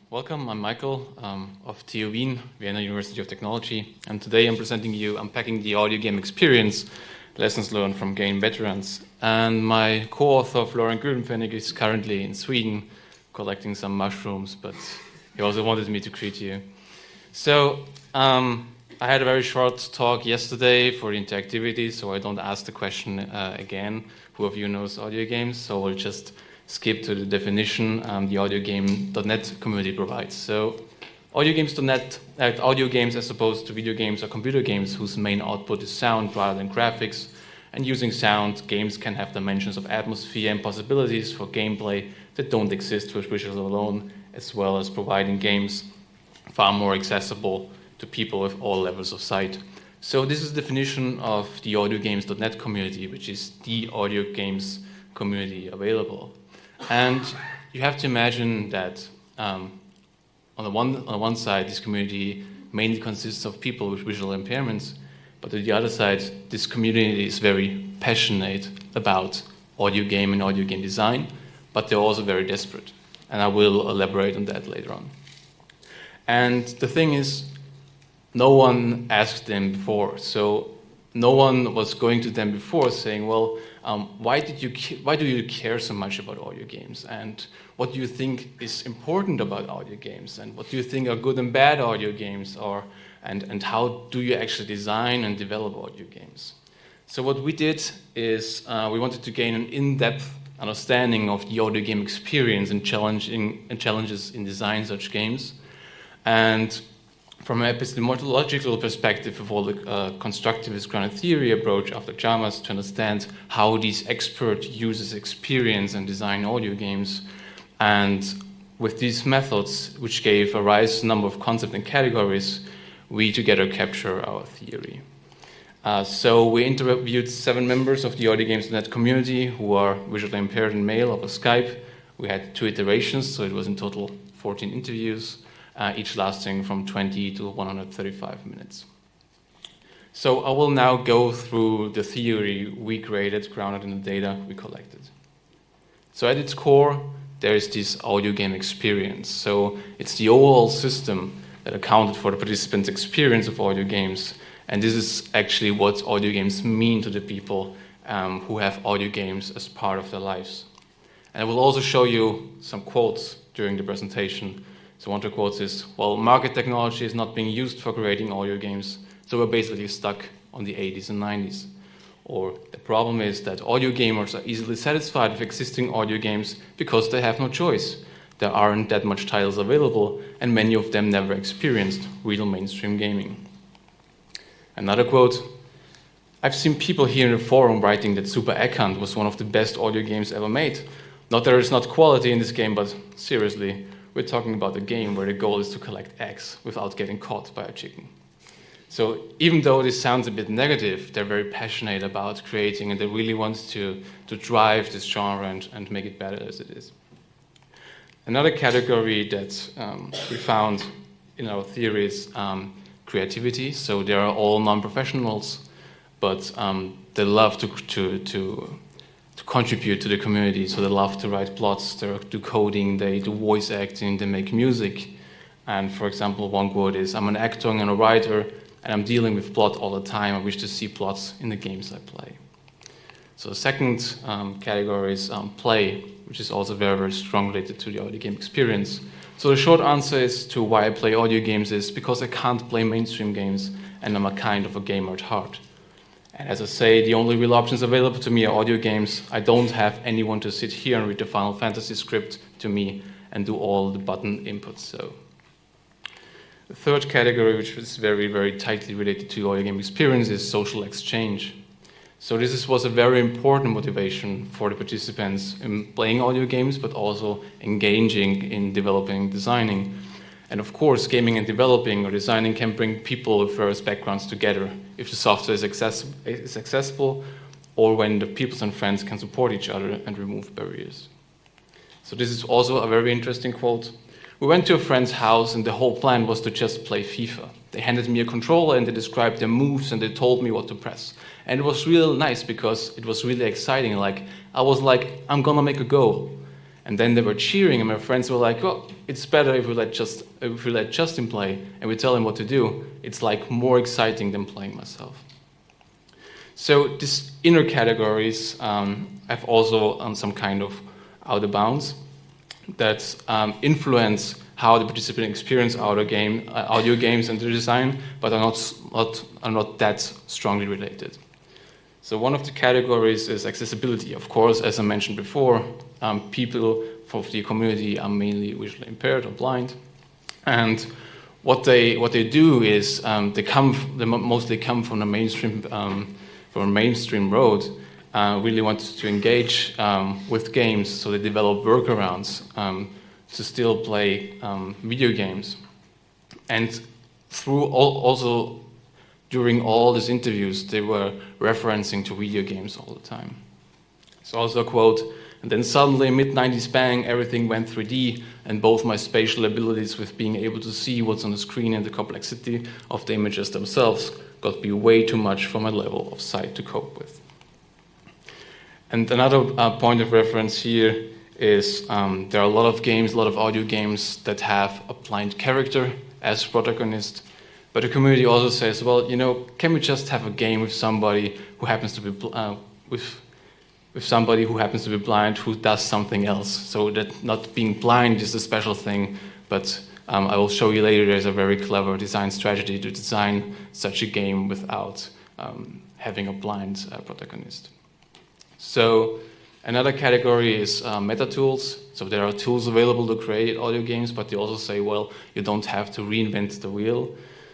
Welcome, I'm Michael of TU Wien, Vienna University of Technology, and today I'm presenting you Unpacking the Audio Game Experience, Lessons Learned from Game Veterans. And my co-author, Florian Güldenpfennig, is currently in Sweden collecting some mushrooms, but he also wanted me to greet you. I had a very short talk yesterday for the interactivity, so I don't ask the question again, who of you knows audio games, so we'll just skip to the definition the audiogame.net community provides. So audiogames.net, audio games as opposed to video games or computer games whose main output is sound rather than graphics. And using sound, games can have dimensions of atmosphere and possibilities for gameplay that don't exist with visuals alone, as well as providing games far more accessible to people with all levels of sight. So this is the definition of the audiogames.net community, which is the audio games community available. And you have to imagine that on the one side, this community mainly consists of people with visual impairments, but on the other side, this community is very passionate about audio game and audio game design, but they're also very desperate. And I will elaborate on that later on. And the thing is, no one asked them before. So no one was going to them before saying, well, why do you care so much about audio games? And what do you think is important about audio games? And what do you think are good and bad audio games? And how do you actually design and develop audio games? So what we did is we wanted to gain an in-depth understanding of the audio game experience and challenges in designing such games. And from an epistemological perspective, of all the constructivist grounded theory approach after Chalmers to understand how these expert users experience and design audio games. And with these methods, which gave a rise number of concepts and categories, we together capture our theory. So we interviewed 7 members of the audiogames.net community who are visually impaired and male over Skype. We had 2 iterations, so it was in total 14 interviews. Each lasting from 20 to 135 minutes. So I will now go through the theory we created, grounded in the data we collected. So at its core, there is this audio game experience. So it's the overall system that accounted for the participants' experience of audio games. And this is actually what audio games mean to the people who have audio games as part of their lives. And I will also show you some quotes during the presentation. So one of the quotes is, well, market technology is not being used for creating audio games, so we're basically stuck on the 80s and 90s. Or the problem is that audio gamers are easily satisfied with existing audio games because they have no choice. There aren't that much titles available, and many of them never experienced real mainstream gaming. Another quote, I've seen people here in the forum writing that Super Egg Hunt was one of the best audio games ever made. Not that there is not quality in this game, but seriously, we're talking about a game where the goal is to collect eggs without getting caught by a chicken. So even though this sounds a bit negative, they're very passionate about creating and they really want to drive this genre and make it better as it is. Another category that we found in our theory is creativity. So they are all non-professionals, but they love to contribute to the community, so they love to write plots, they do coding, they do voice acting, they make music. And for example, one quote is, I'm an actor and a writer, and I'm dealing with plot all the time. I wish to see plots in the games I play. So the second category is play, which is also very, very strong related to the audio game experience. So the short answer is to why I play audio games is because I can't play mainstream games, and I'm a kind of a gamer at heart. And as I say, the only real options available to me are audio games. I don't have anyone to sit here and read the Final Fantasy script to me and do all the button inputs. So the third category, which is very, very tightly related to audio game experience, is social exchange. So this was a very important motivation for the participants in playing audio games, but also engaging in developing and designing. And of course, gaming and developing or designing can bring people with various backgrounds together if the software is accessible or when the people and friends can support each other and remove barriers. So this is also a very interesting quote. We went to a friend's house and the whole plan was to just play FIFA. They handed me a controller and they described their moves and they told me what to press. And it was real nice because it was really exciting. I was like, I'm gonna make a goal. And then they were cheering, and my friends were like, well, it's better if we let Justin play and we tell him what to do. It's like more exciting than playing myself. So these inner categories have also some kind of outer bounds that influence how the participant experience audio games and their design, but are not that strongly related. So one of the categories is accessibility. Of course, as I mentioned before, people from the community are mainly visually impaired or blind, and what they do is they mostly come from a mainstream road. Really want to engage with games, so they develop workarounds to still play video games. And also during all these interviews, they were referencing to video games all the time. So also a quote, "And then suddenly, mid-90s bang, everything went 3D, and both my spatial abilities with being able to see what's on the screen and the complexity of the images themselves got to be way too much for my level of sight to cope with." And another point of reference here is there are a lot of audio games that have a blind character as protagonist, but the community also says, well, can we just have a game with somebody who happens to be with somebody who happens to be blind who does something else, so that not being blind is a special thing, but I will show you later there's a very clever design strategy to design such a game without having a blind protagonist. So another category is meta tools. So there are tools available to create audio games, but they also say, well, you don't have to reinvent the wheel.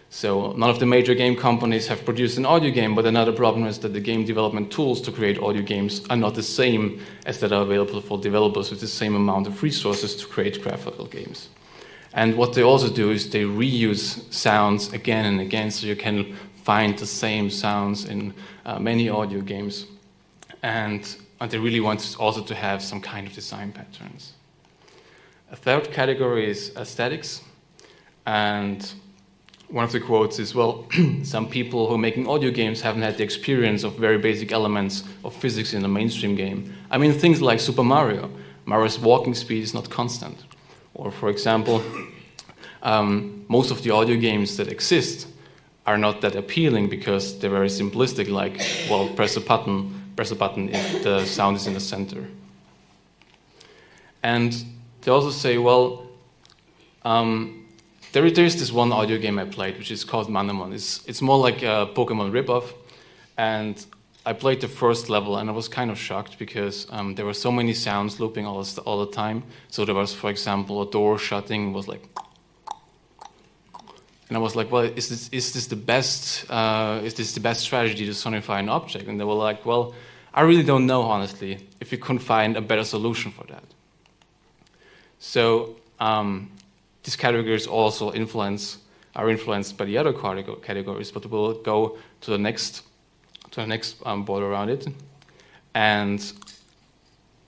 So none of the major game companies have produced an audio game, but another problem is that the game development tools to create audio games are not the same as that are available for developers with the same amount of resources to create graphical games. And what they also do is they reuse sounds again and again, so you can find the same sounds in many audio games. And they really want also to have some kind of design patterns. A third category is aesthetics. And one of the quotes is, well, some people who are making audio games haven't had the experience of very basic elements of physics in a mainstream game. I mean, things like Super Mario. Mario's walking speed is not constant. Or, for example, most of the audio games that exist are not that appealing because they're very simplistic, like, well, press a button if the sound is in the center. And they also say, well, there is this one audio game I played, which is called Manamon. It's more like a Pokemon ripoff, and I played the first level, and I was kind of shocked because there were so many sounds looping all the time. So there was, for example, a door shutting, was like, and I was like, well, is this the best strategy to sonify an object? And they were like, well, I really don't know, honestly, if you can find a better solution for that. So these categories also are influenced by the other categories, but we'll go to the next board around it. And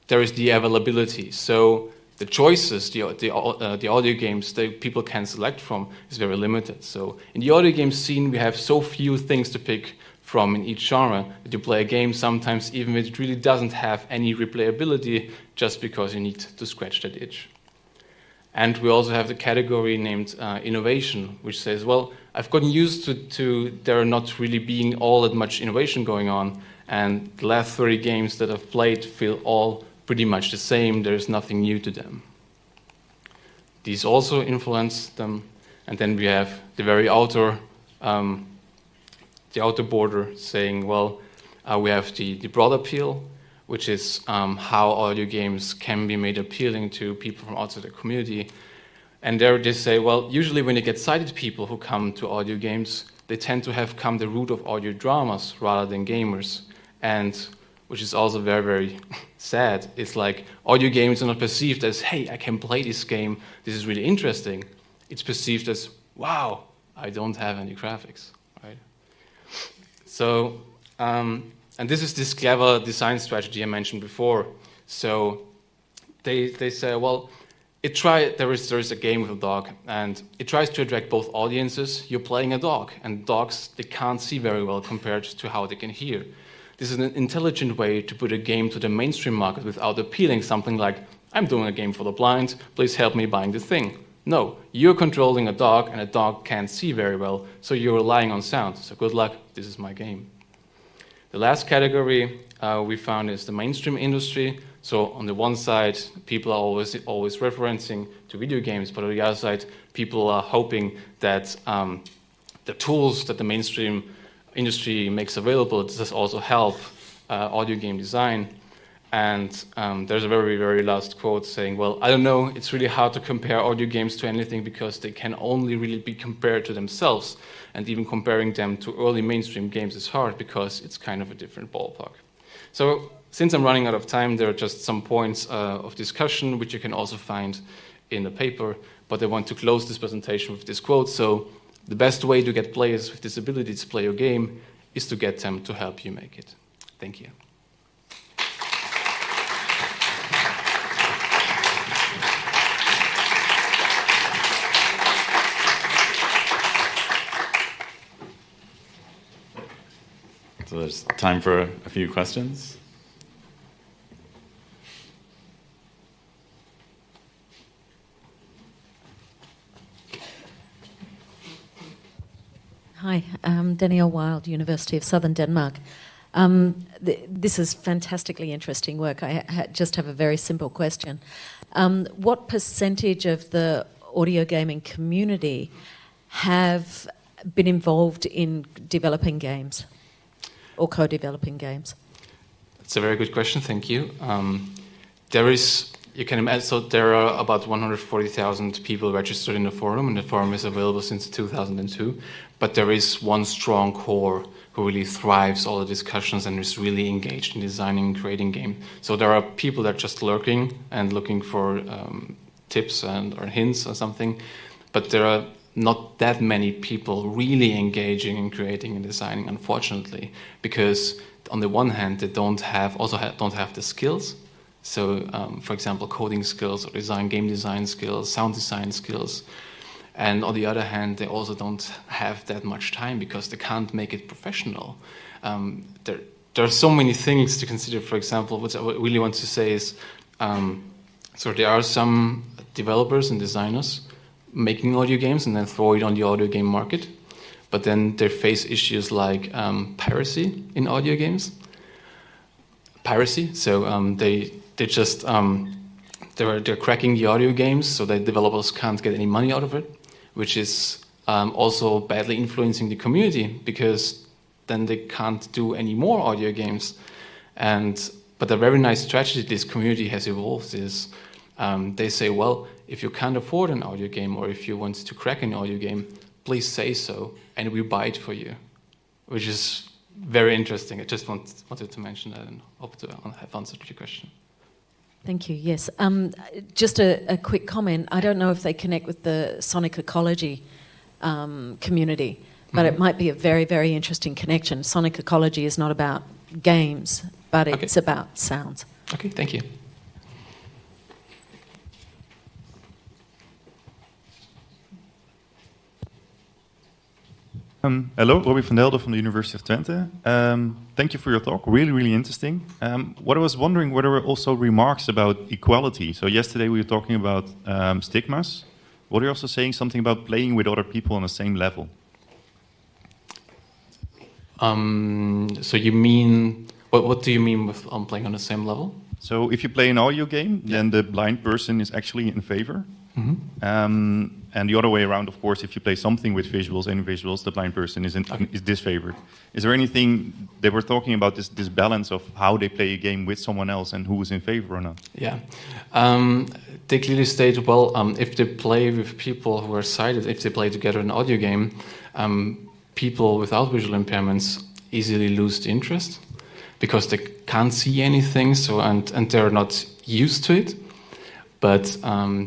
there is the availability. So the choices, the audio games that people can select from is very limited. So in the audio game scene, we have so few things to pick from in each genre that you play a game sometimes even if it really doesn't have any replayability just because you need to scratch that itch. And we also have the category named innovation, which says, well, I've gotten used to there not really being all that much innovation going on, and the last 30 games that I've played feel all pretty much the same. There's nothing new to them. These also influence them. And then we have the very outer border saying, well, we have the broad appeal, which is how audio games can be made appealing to people from outside the community. And there they say, well, usually when you get sighted people who come to audio games, they tend to have come the root of audio dramas rather than gamers. And which is also very, very sad. It's like audio games are not perceived as, hey, I can play this game, this is really interesting. It's perceived as, wow, I don't have any graphics, right? So, and this is this clever design strategy I mentioned before. So they say, well, there is a game with a dog, and it tries to attract both audiences. You're playing a dog, and dogs, they can't see very well compared to how they can hear. This is an intelligent way to put a game to the mainstream market without appealing something like I'm doing a game for the blind, please help me buying the thing. No, you're controlling a dog and a dog can't see very well, so you're relying on sound. So good luck, this is my game. The last category we found is the mainstream industry. So on the one side, people are always referencing to video games, but on the other side, people are hoping that the tools that the mainstream industry makes available does also help audio game design. And there's a very, very last quote saying, well, I don't know, it's really hard to compare audio games to anything because they can only really be compared to themselves. And even comparing them to early mainstream games is hard because it's kind of a different ballpark. So since I'm running out of time, there are just some points of discussion, which you can also find in the paper. But I want to close this presentation with this quote. So the best way to get players with disabilities to play your game is to get them to help you make it. Thank you. So there's time for a few questions. Hi, I'm Danielle Wild, University of Southern Denmark. This is fantastically interesting work. I just have a very simple question. What percentage of the audio gaming community have been involved in developing games or co-developing games? That's a very good question, thank you. You can imagine, so there are about 140,000 people registered in the forum, and the forum is available since 2002. But there is one strong core who really thrives all the discussions and is really engaged in designing and creating games. So there are people that are just lurking and looking for tips or hints or something, but there are not that many people really engaging in creating and designing, unfortunately, because on the one hand, they don't have the skills. So, for example, coding skills or game design skills, sound design skills. And on the other hand, they also don't have that much time because they can't make it professional. There are so many things to consider. For example, what I really want to say is, so there are some developers and designers making audio games and then throw it on the audio game market. But then they face issues like piracy in audio games. Piracy, so they're cracking the audio games so that developers can't get any money out of it, which is also badly influencing the community because then they can't do any more audio games. But a very nice strategy this community has evolved is they say, well, if you can't afford an audio game or if you want to crack an audio game, please say so and we buy it for you, which is very interesting. I just wanted to mention that and hope to have answered your question. Thank you, yes. Just a quick comment. I don't know if they connect with the sonic ecology community, but it might be a very, very interesting connection. Sonic ecology is not about games, but it's about sounds. Okay, thank you. Hello, Robbie van Delden from the University of Twente. Thank you for your talk, really, really interesting. What I was wondering, were there also remarks about equality? So yesterday we were talking about stigmas. Were you also saying something about playing with other people on the same level? So you mean, what do you mean with playing on the same level? So if you play an audio game, then the blind person is actually in favor. And the other way around, of course, if you play something with visuals and visuals, the blind person is disfavored. Is there anything they were talking about this balance of how they play a game with someone else and who is in favor or not? Yeah, they clearly state, well, if they play with people who are sighted, if they play together an audio game, people without visual impairments easily lose the interest because they can't see anything, so and they're not used to it. But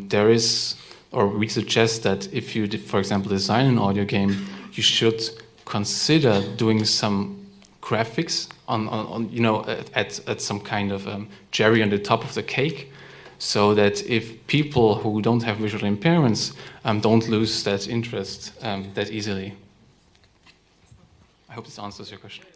there is, or we suggest that if you, for example, design an audio game, you should consider doing some graphics on at some kind of cherry on the top of the cake, so that if people who don't have visual impairments don't lose that interest that easily. I hope this answers your question.